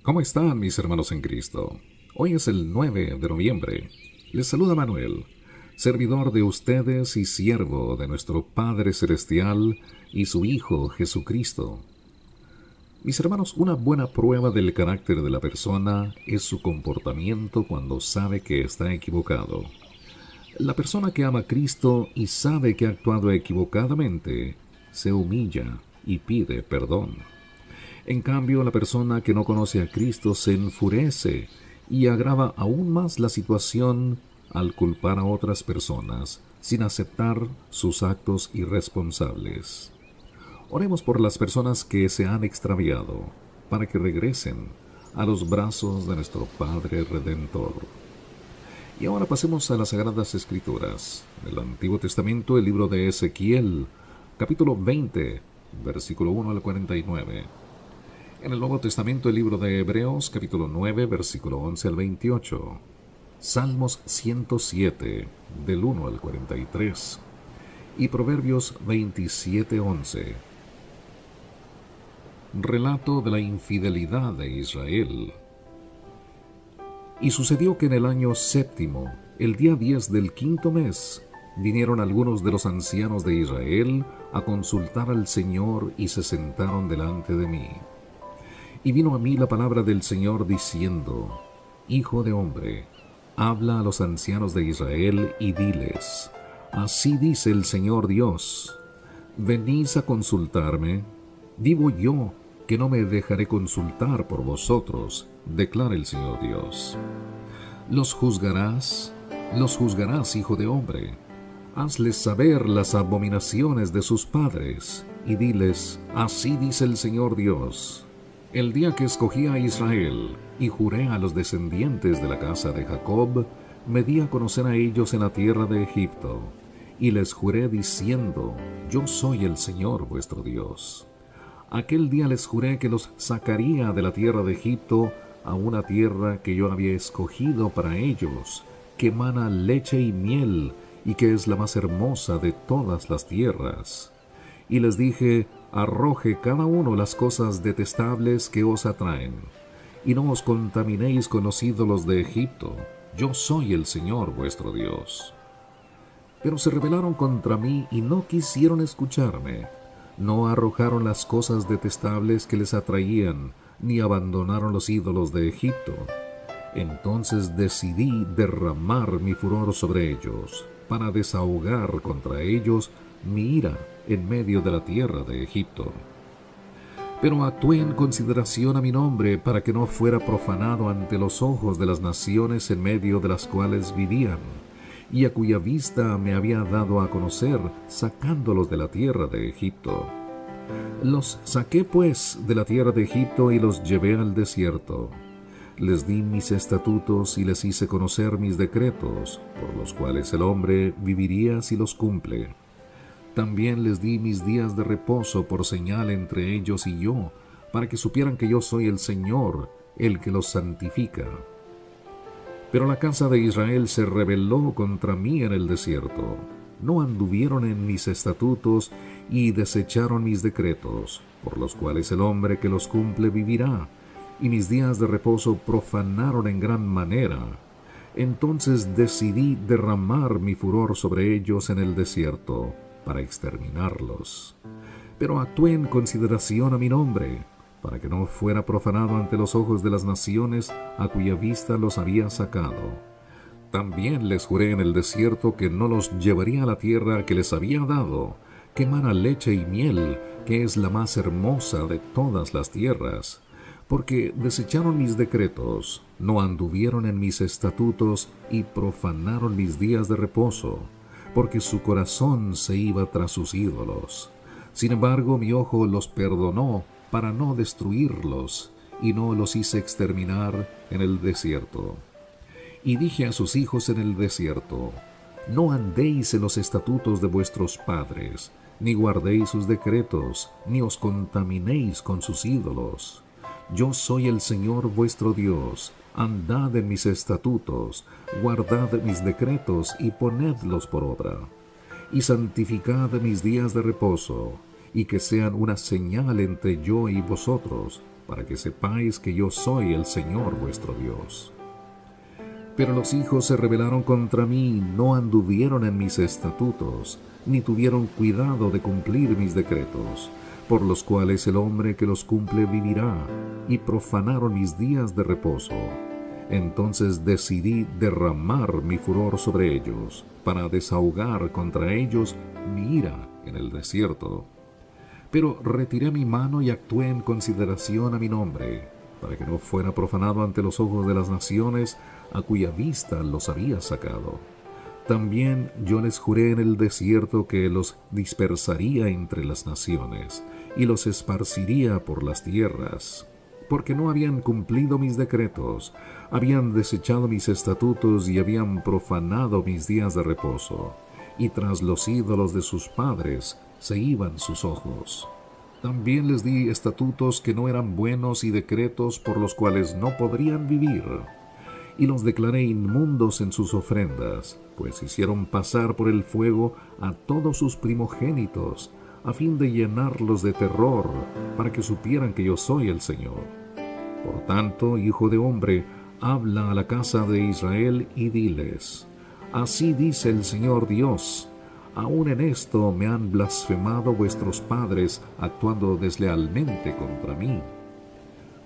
¿Cómo están mis hermanos en Cristo? Hoy es el 9 de noviembre. Les saluda Manuel, servidor de ustedes y siervo de nuestro Padre Celestial y su Hijo Jesucristo. Mis hermanos, una buena prueba del carácter de la persona es su comportamiento cuando sabe que está equivocado. La persona que ama a Cristo y sabe que ha actuado equivocadamente, se humilla y pide perdón. En cambio, la persona que no conoce a Cristo se enfurece y agrava aún más la situación al culpar a otras personas sin aceptar sus actos irresponsables. Oremos por las personas que se han extraviado, para que regresen a los brazos de nuestro Padre Redentor. Y ahora pasemos a las Sagradas Escrituras. En el Antiguo Testamento, el libro de Ezequiel, capítulo 20, versículo 1 al 49. En el Nuevo Testamento, el libro de Hebreos, capítulo 9, versículo 11 al 28. Salmos 107, del 1 al 43. Y Proverbios 27, 11. Relato de la infidelidad de Israel. Y sucedió que en el año séptimo, el día 10 del quinto mes, vinieron algunos de los ancianos de Israel a consultar al Señor y se sentaron delante de mí. Y vino a mí la palabra del Señor diciendo: Hijo de hombre, habla a los ancianos de Israel y diles: Así dice el Señor Dios: ¿venís a consultarme? Digo yo que no me dejaré consultar por vosotros, declara el Señor Dios. Los juzgarás, hijo de hombre. Hazles saber las abominaciones de sus padres, y diles: Así dice el Señor Dios. El día que escogí a Israel y juré a los descendientes de la casa de Jacob, me di a conocer a ellos en la tierra de Egipto, y les juré diciendo: Yo soy el Señor vuestro Dios. Aquel día les juré que los sacaría de la tierra de Egipto a una tierra que yo había escogido para ellos, que mana leche y miel, y que es la más hermosa de todas las tierras. Y les dije: arroje cada uno las cosas detestables que os atraen, y no os contaminéis con los ídolos de Egipto. Yo soy el Señor vuestro Dios. Pero se rebelaron contra mí y no quisieron escucharme. No arrojaron las cosas detestables que les atraían, ni abandonaron los ídolos de Egipto. Entonces decidí derramar mi furor sobre ellos, para desahogar contra ellos mi ira en medio de la tierra de Egipto. Pero actué en consideración a mi nombre para que no fuera profanado ante los ojos de las naciones en medio de las cuales vivían, y a cuya vista me había dado a conocer, sacándolos de la tierra de Egipto. Los saqué pues de la tierra de Egipto y los llevé al desierto. Les di mis estatutos y les hice conocer mis decretos, por los cuales el hombre viviría si los cumple. También les di mis días de reposo por señal entre ellos y yo, para que supieran que yo soy el Señor, el que los santifica. Pero la casa de Israel se rebeló contra mí en el desierto. No anduvieron en mis estatutos y desecharon mis decretos, por los cuales el hombre que los cumple vivirá, y mis días de reposo profanaron en gran manera. Entonces decidí derramar mi furor sobre ellos en el desierto, para exterminarlos. Pero actué en consideración a mi nombre, para que no fuera profanado ante los ojos de las naciones a cuya vista los había sacado. También les juré en el desierto que no los llevaría a la tierra que les había dado, que mana leche y miel, que es la más hermosa de todas las tierras, porque desecharon mis decretos, no anduvieron en mis estatutos y profanaron mis días de reposo, porque su corazón se iba tras sus ídolos. Sin embargo, mi ojo los perdonó para no destruirlos, y no los hice exterminar en el desierto. Y dije a sus hijos en el desierto: no andéis en los estatutos de vuestros padres, ni guardéis sus decretos, ni os contaminéis con sus ídolos. Yo soy el Señor vuestro Dios. Andad en mis estatutos, guardad mis decretos y ponedlos por obra. Y santificad mis días de reposo, y que sean una señal entre yo y vosotros, para que sepáis que yo soy el Señor vuestro Dios. Pero los hijos se rebelaron contra mí, no anduvieron en mis estatutos, ni tuvieron cuidado de cumplir mis decretos, por los cuales el hombre que los cumple vivirá, y profanaron mis días de reposo. Entonces decidí derramar mi furor sobre ellos, para desahogar contra ellos mi ira en el desierto. Pero retiré mi mano y actué en consideración a mi nombre, para que no fuera profanado ante los ojos de las naciones a cuya vista los había sacado. También yo les juré en el desierto que los dispersaría entre las naciones, y los esparciría por las tierras, porque no habían cumplido mis decretos, habían desechado mis estatutos y habían profanado mis días de reposo, y tras los ídolos de sus padres se iban sus ojos. También les di estatutos que no eran buenos y decretos por los cuales no podrían vivir, y los declaré inmundos en sus ofrendas, pues hicieron pasar por el fuego a todos sus primogénitos, a fin de llenarlos de terror, para que supieran que yo soy el Señor. Por tanto, hijo de hombre, habla a la casa de Israel y diles: así dice el Señor Dios, aún en esto me han blasfemado vuestros padres, actuando deslealmente contra mí.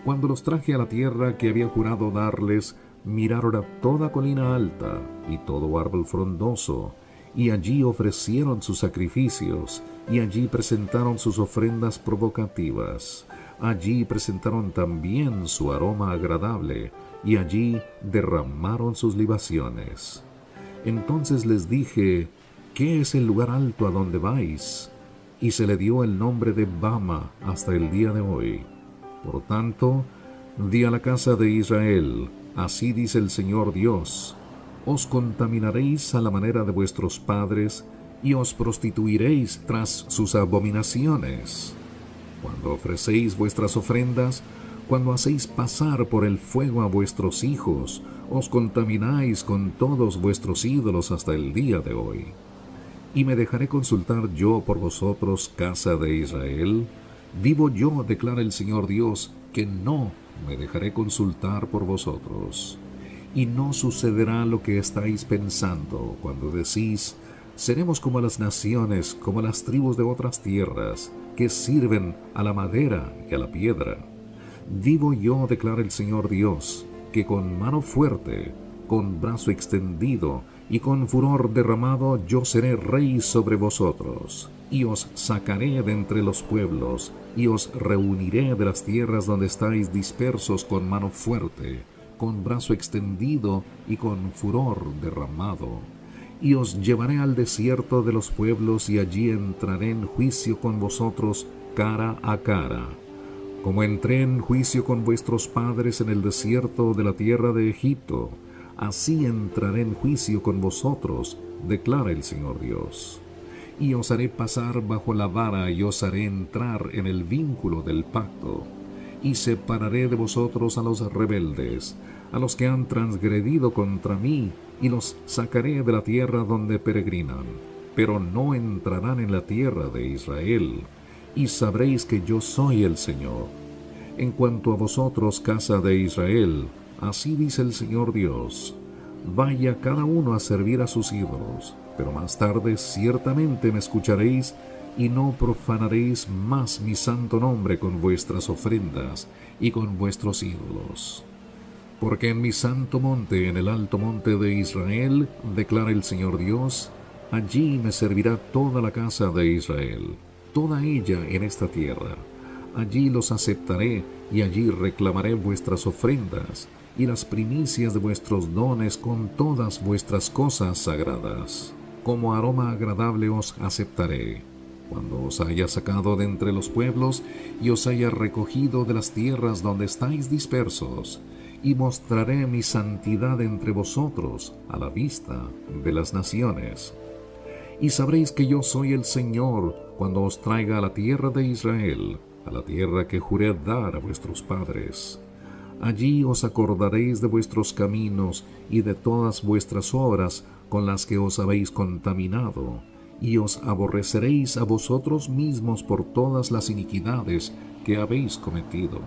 Cuando los traje a la tierra que había jurado darles, miraron a toda colina alta y todo árbol frondoso, y allí ofrecieron sus sacrificios, y allí presentaron sus ofrendas provocativas. Allí presentaron también su aroma agradable, y allí derramaron sus libaciones. Entonces les dije: ¿qué es el lugar alto a donde vais? Y se le dio el nombre de Bama hasta el día de hoy. Por tanto, di a la casa de Israel: así dice el Señor Dios, os contaminaréis a la manera de vuestros padres, y os prostituiréis tras sus abominaciones. Cuando ofrecéis vuestras ofrendas, cuando hacéis pasar por el fuego a vuestros hijos, os contamináis con todos vuestros ídolos hasta el día de hoy. Y me dejaré consultar yo por vosotros, casa de Israel. Vivo yo, declara el Señor Dios, que no me dejaré consultar por vosotros. Y no sucederá lo que estáis pensando cuando decís: seremos como las naciones, como las tribus de otras tierras, que sirven a la madera y a la piedra. Vivo yo, declara el Señor Dios, que con mano fuerte, con brazo extendido y con furor derramado yo seré rey sobre vosotros, y os sacaré de entre los pueblos, y os reuniré de las tierras donde estáis dispersos con mano fuerte, con brazo extendido y con furor derramado. Y os llevaré al desierto de los pueblos, y allí entraré en juicio con vosotros cara a cara. Como entré en juicio con vuestros padres en el desierto de la tierra de Egipto, así entraré en juicio con vosotros, declara el Señor Dios. Y os haré pasar bajo la vara, y os haré entrar en el vínculo del pacto. Y separaré de vosotros a los rebeldes, a los que han transgredido contra mí, y los sacaré de la tierra donde peregrinan, pero no entrarán en la tierra de Israel, y sabréis que yo soy el Señor. En cuanto a vosotros, casa de Israel, así dice el Señor Dios: vaya cada uno a servir a sus ídolos, pero más tarde ciertamente me escucharéis, y no profanaréis más mi santo nombre con vuestras ofrendas y con vuestros ídolos. Porque en mi santo monte, en el alto monte de Israel, declara el Señor Dios, allí me servirá toda la casa de Israel, toda ella en esta tierra. Allí los aceptaré, y allí reclamaré vuestras ofrendas y las primicias de vuestros dones con todas vuestras cosas sagradas. Como aroma agradable os aceptaré, cuando os haya sacado de entre los pueblos y os haya recogido de las tierras donde estáis dispersos, y mostraré mi santidad entre vosotros a la vista de las naciones. Y sabréis que yo soy el Señor cuando os traiga a la tierra de Israel, a la tierra que juré dar a vuestros padres. Allí os acordaréis de vuestros caminos y de todas vuestras obras con las que os habéis contaminado, y os aborreceréis a vosotros mismos por todas las iniquidades que habéis cometido.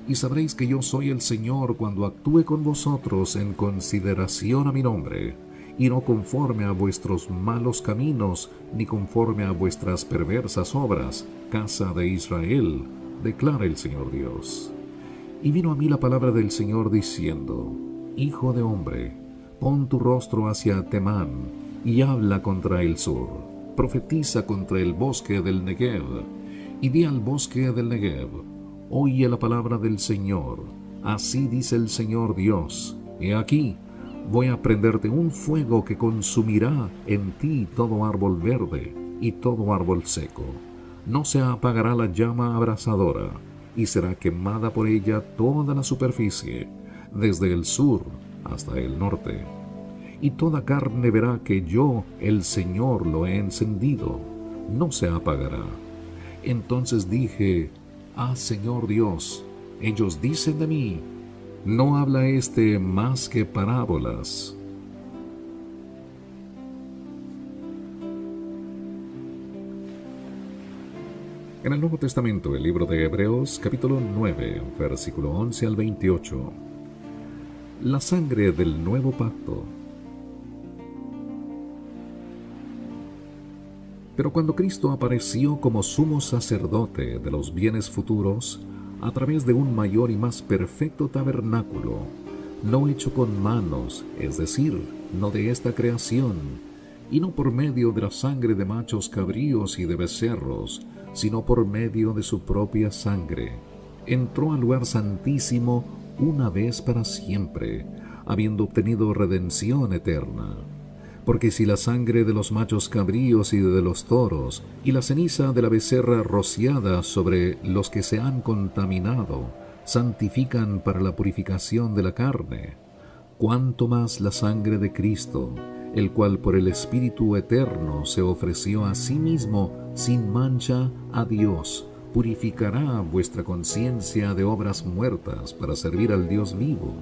y sabréis que yo soy el Señor cuando actúe con vosotros en consideración a mi nombre, y no conforme a vuestros malos caminos, ni conforme a vuestras perversas obras, casa de Israel, declara el Señor Dios. Y vino a mí la palabra del Señor diciendo: Hijo de hombre, pon tu rostro hacia Temán, y habla contra el sur, profetiza contra el bosque del Negev, y di al bosque del Negev: oye la palabra del Señor, así dice el Señor Dios, he aquí, voy a prenderte un fuego que consumirá en ti todo árbol verde y todo árbol seco. No se apagará la llama abrasadora, y será quemada por ella toda la superficie, desde el sur hasta el norte. Y toda carne verá que yo, el Señor, lo he encendido, no se apagará. Entonces dije: Ah, Señor Dios, ellos dicen de mí, no habla éste más que parábolas. En el Nuevo Testamento, el libro de Hebreos, capítulo 9, versículo 11 al 28. La sangre del nuevo pacto. Pero cuando Cristo apareció como sumo sacerdote de los bienes futuros, a través de un mayor y más perfecto tabernáculo, no hecho con manos, es decir, no de esta creación, y no por medio de la sangre de machos cabríos y de becerros, sino por medio de su propia sangre, entró al lugar santísimo una vez para siempre, habiendo obtenido redención eterna. Porque si la sangre de los machos cabríos y de los toros, y la ceniza de la becerra rociada sobre los que se han contaminado, santifican para la purificación de la carne, cuánto más la sangre de Cristo, el cual por el Espíritu eterno se ofreció a sí mismo sin mancha a Dios, purificará vuestra conciencia de obras muertas para servir al Dios vivo.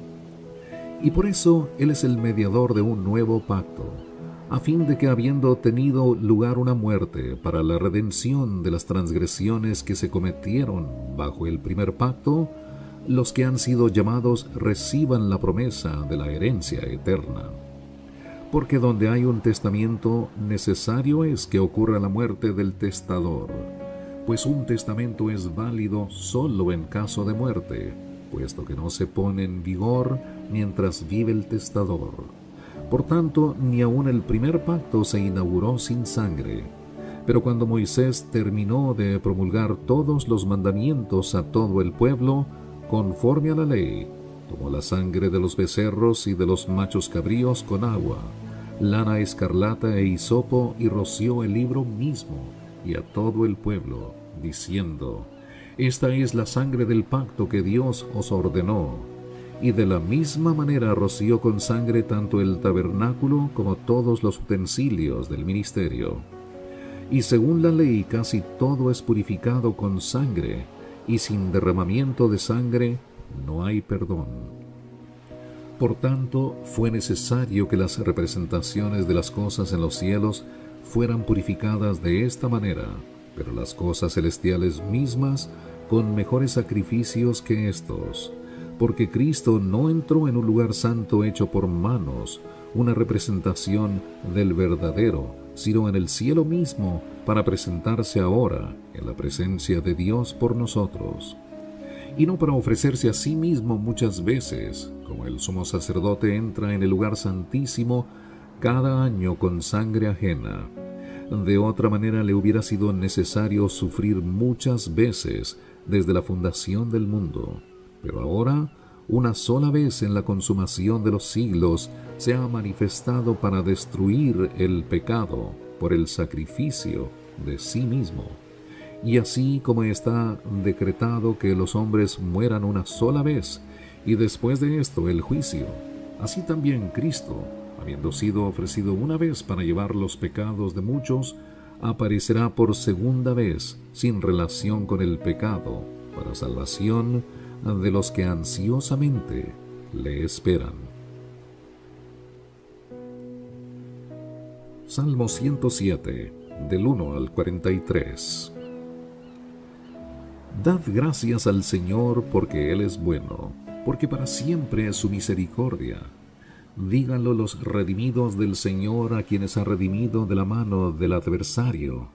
Y por eso Él es el mediador de un nuevo pacto, a fin de que, habiendo tenido lugar una muerte para la redención de las transgresiones que se cometieron bajo el primer pacto, los que han sido llamados reciban la promesa de la herencia eterna. Porque donde hay un testamento, necesario es que ocurra la muerte del testador, pues un testamento es válido solo en caso de muerte, puesto que no se pone en vigor mientras vive el testador. Por tanto, ni aun el primer pacto se inauguró sin sangre. Pero cuando Moisés terminó de promulgar todos los mandamientos a todo el pueblo, conforme a la ley, tomó la sangre de los becerros y de los machos cabríos con agua, lana escarlata e hisopo, y roció el libro mismo y a todo el pueblo, diciendo: Esta es la sangre del pacto que Dios os ordenó. Y de la misma manera roció con sangre tanto el tabernáculo como todos los utensilios del ministerio. Y según la ley casi todo es purificado con sangre, y sin derramamiento de sangre no hay perdón. Por tanto, fue necesario que las representaciones de las cosas en los cielos fueran purificadas de esta manera, pero las cosas celestiales mismas con mejores sacrificios que estos. Porque Cristo no entró en un lugar santo hecho por manos, una representación del verdadero, sino en el cielo mismo, para presentarse ahora en la presencia de Dios por nosotros. Y no para ofrecerse a sí mismo muchas veces, como el sumo sacerdote entra en el lugar santísimo cada año con sangre ajena. De otra manera le hubiera sido necesario sufrir muchas veces desde la fundación del mundo. Pero ahora, una sola vez en la consumación de los siglos, se ha manifestado para destruir el pecado por el sacrificio de sí mismo. Y así como está decretado que los hombres mueran una sola vez, y después de esto el juicio, así también Cristo, habiendo sido ofrecido una vez para llevar los pecados de muchos, aparecerá por segunda vez sin relación con el pecado, para salvación de los que ansiosamente le esperan. Salmo 107, del 1 al 43. Dad gracias al Señor porque Él es bueno, porque para siempre es su misericordia. Díganlo los redimidos del Señor, a quienes ha redimido de la mano del adversario,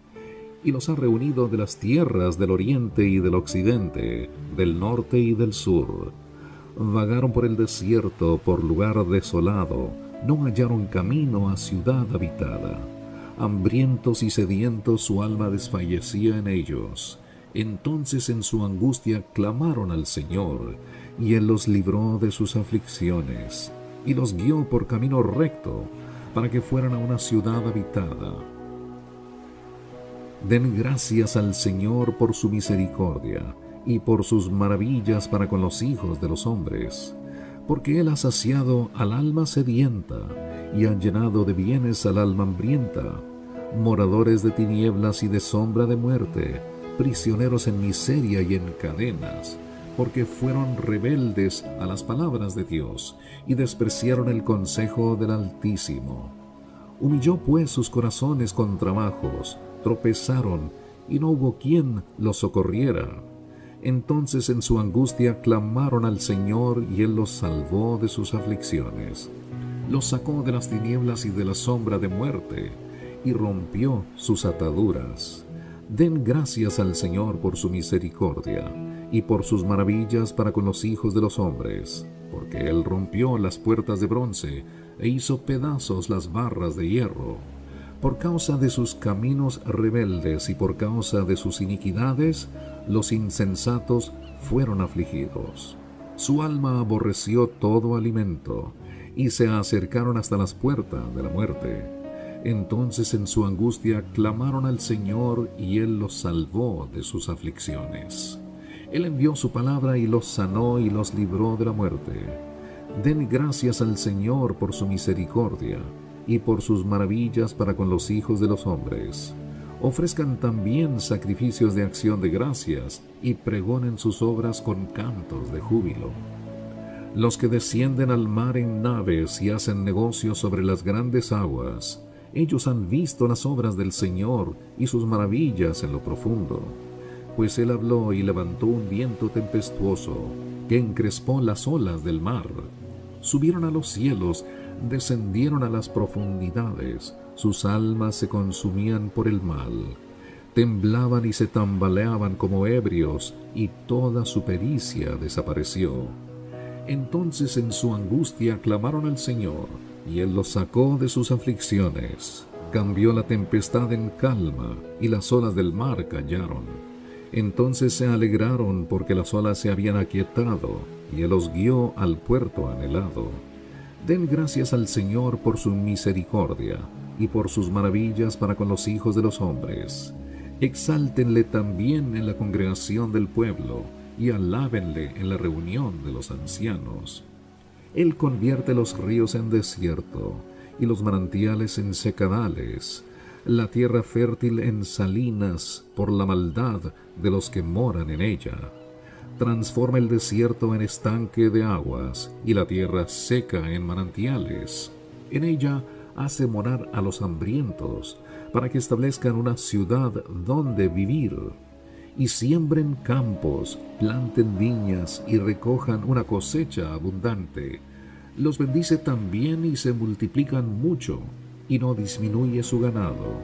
y los ha reunido de las tierras del oriente y del occidente, del norte y del sur. Vagaron por el desierto, por lugar desolado, no hallaron camino a ciudad habitada. Hambrientos y sedientos su alma desfallecía en ellos. Entonces en su angustia clamaron al Señor, y Él los libró de sus aflicciones, y los guió por camino recto, para que fueran a una ciudad habitada. Den gracias al Señor por su misericordia, y por sus maravillas para con los hijos de los hombres, porque Él ha saciado al alma sedienta, y ha llenado de bienes al alma hambrienta. Moradores de tinieblas y de sombra de muerte, prisioneros en miseria y en cadenas, porque fueron rebeldes a las palabras de Dios, y despreciaron el consejo del Altísimo. Humilló pues sus corazones con trabajos, tropezaron, y no hubo quien los socorriera. Entonces en su angustia clamaron al Señor, y Él los salvó de sus aflicciones. Los sacó de las tinieblas y de la sombra de muerte, y rompió sus ataduras. Den gracias al Señor por su misericordia, y por sus maravillas para con los hijos de los hombres, porque Él rompió las puertas de bronce, e hizo pedazos las barras de hierro. Por causa de sus caminos rebeldes y por causa de sus iniquidades, los insensatos fueron afligidos. Su alma aborreció todo alimento, y se acercaron hasta las puertas de la muerte. Entonces en su angustia clamaron al Señor, y Él los salvó de sus aflicciones. Él envió su palabra y los sanó y los libró de la muerte. Den gracias al Señor por su misericordia, y por sus maravillas para con los hijos de los hombres. Ofrezcan también sacrificios de acción de gracias, y pregonen sus obras con cantos de júbilo. Los que descienden al mar en naves y hacen negocios sobre las grandes aguas, ellos han visto las obras del Señor y sus maravillas en lo profundo. Pues Él habló y levantó un viento tempestuoso, que encrespó las olas del mar. Subieron a los cielos, descendieron a las profundidades, sus almas se consumían por el mal. Temblaban y se tambaleaban como ebrios, y toda su pericia desapareció. Entonces en su angustia clamaron al Señor, y Él los sacó de sus aflicciones. Cambió la tempestad en calma, y las olas del mar callaron. Entonces se alegraron porque las olas se habían aquietado, y Él los guió al puerto anhelado. Den gracias al Señor por su misericordia, y por sus maravillas para con los hijos de los hombres. Exáltenle también en la congregación del pueblo, y alábenle en la reunión de los ancianos. Él convierte los ríos en desierto, y los manantiales en secadales, la tierra fértil en salinas por la maldad de los que moran en ella. Transforma el desierto en estanque de aguas, y la tierra seca en manantiales. En ella hace morar a los hambrientos, para que establezcan una ciudad donde vivir. Y siembren campos, planten viñas y recojan una cosecha abundante. Los bendice también y se multiplican mucho, y no disminuye su ganado.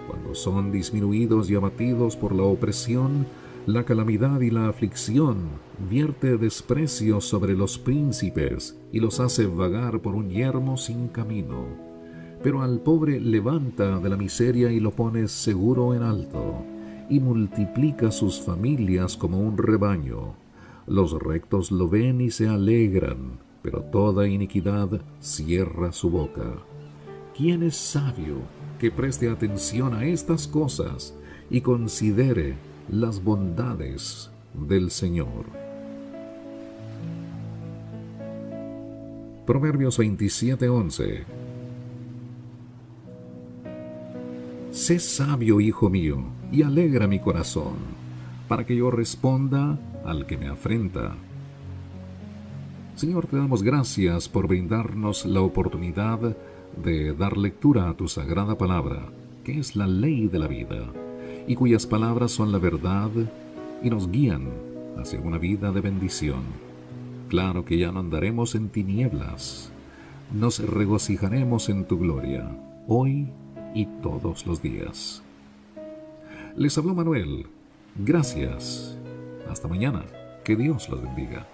Cuando son disminuidos y abatidos por la opresión, la calamidad y la aflicción, vierte desprecio sobre los príncipes y los hace vagar por un yermo sin camino. Pero al pobre levanta de la miseria y lo pone seguro en alto, y multiplica sus familias como un rebaño. Los rectos lo ven y se alegran, pero toda iniquidad cierra su boca. ¿Quién es sabio que preste atención a estas cosas y considere las bondades del Señor? Proverbios 27:11. Sé sabio, hijo mío, y alegra mi corazón, para que yo responda al que me afrenta. Señor, te damos gracias por brindarnos la oportunidad de dar lectura a tu sagrada palabra, que es la ley de la vida, y cuyas palabras son la verdad y nos guían hacia una vida de bendición. Claro que ya no andaremos en tinieblas, nos regocijaremos en tu gloria, hoy y todos los días. Les habló Manuel. Gracias. Hasta mañana. Que Dios los bendiga.